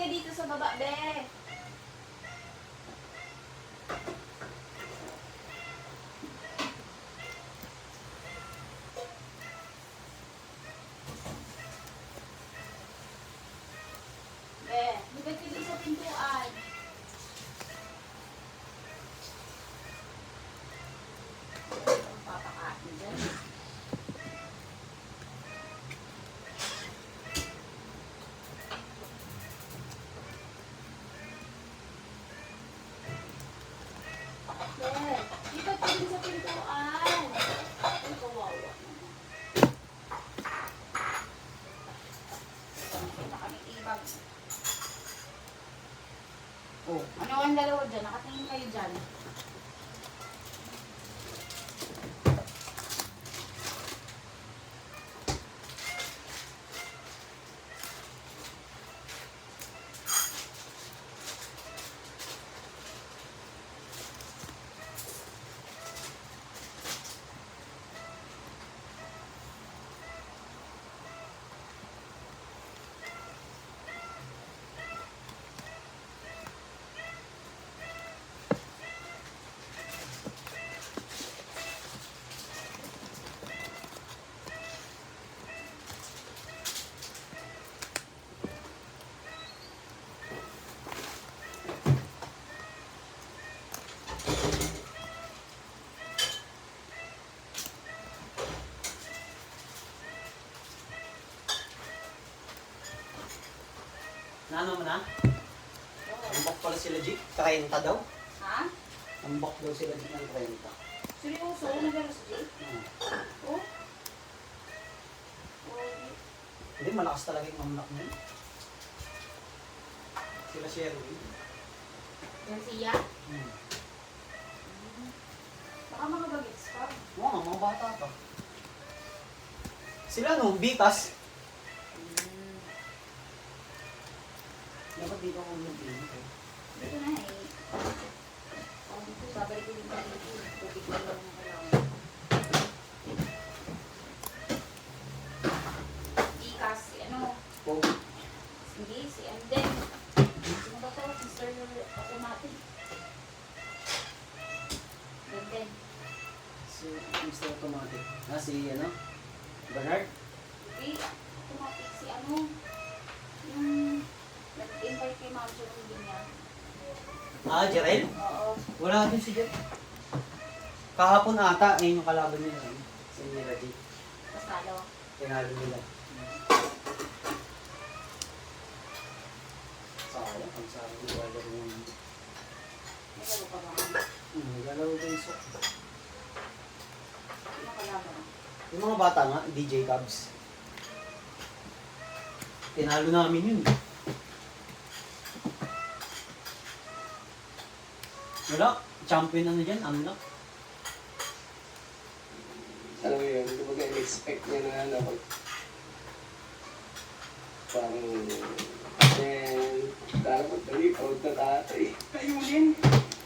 dito sa baba, be. Be, lipat ka dito sa pintuan. Ang papakain dyan. Lipat ka din sa pintuan. Ay, kawawa. Kita kami ibag. Oh, ano ang dalawa dyan? Nakatingin kayo dyan. Naano mo na? Ambak pala sila, Jake. 30 daw. Ha? Ambak daw sila, Jake, ng 30. Seryoso? Nagalas, Jake? Oh? Oh, Hindi, malakas talaga yung mamlak mo yun. Sila Sherwin. yan siya? Baka makabagits ka. Oo nga, mga bata pa. Sila no, Bitas. Dapat dito ako mag-init eh. Dito na eh. Babalik ko din sa dito. Tubig ko lang na kailangan. Ikas, si ano? Oh. Hindi, si Anden. Sino ba ito? Mr. Automatic. Anden. Si Mr. Automatic. Ah, si ano? Bernard? Hindi, automatic si ano? Yung nag-invite kay Ma'am Jerome din yan. Ah, Jerel? Oo. Wala din si Jerel. Kahapon ata, ayun yung kalaban nila. Si Nila G. Pasalo. Tinalo nila. Sayang, ang sabi ko wala rin. May laro ka ba? Galaw ko yung sok. Sino kalaban? Yung mga bata nga, DJ Cubs. Tinalo namin yun. Wala, champion ano dyan, ano na? Alam mo yun, kumbaga in-expect niya na ano, parang, kala mo dali, proud na tatay. Kayunin,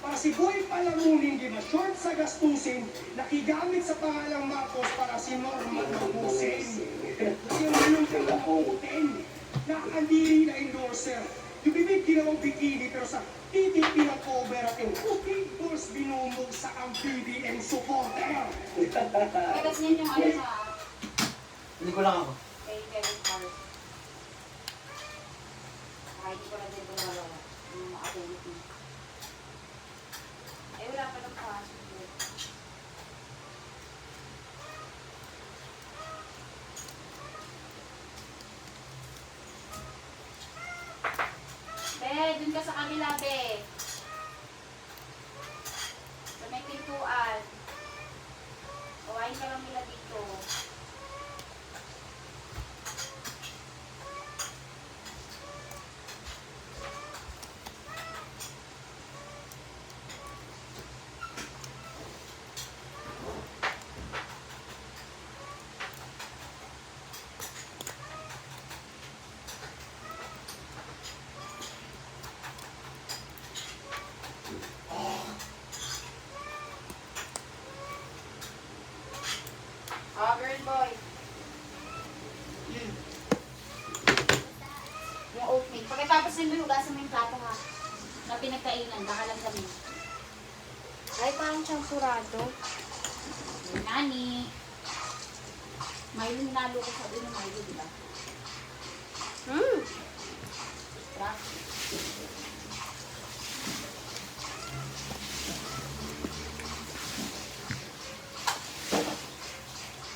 para si Boy Palamunin di ma-short sa gastusin, nakigamit sa pangalang Marcos para si Norman mabusin. Kasi yung ganun ka nakukutin, nakakandiri na endorser, yung bibig ginawang bikini pero sa titik pinag-cover at yung big balls binumog sa ang BBM supporter. Kagas niyan yung ano sa Hindi ko lang ako. kay Kevin Carr. Ay, hindi ko na din gumagawa. Yung activity. Ay, wala pa lang pasok. Be, dun ka sa kabila, be. Sa may pintuan. Kawain ka lang nila dito. mo yung hugasan mo yung plato ha. Na pinagkainan, baka lang kami. Ay, parang champurado. Yung nani. Milo nalo ko sa ulo ng Milo, di ba? Sarap.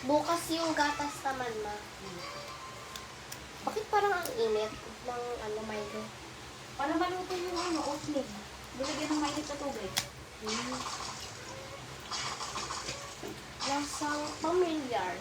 Bukas yung gatas naman, ma. Bakit parang ang init ng ano, Milo? Para maluto yung ano, oatmeal. Bulagyan ng mainit na tubig. Lasang familiar.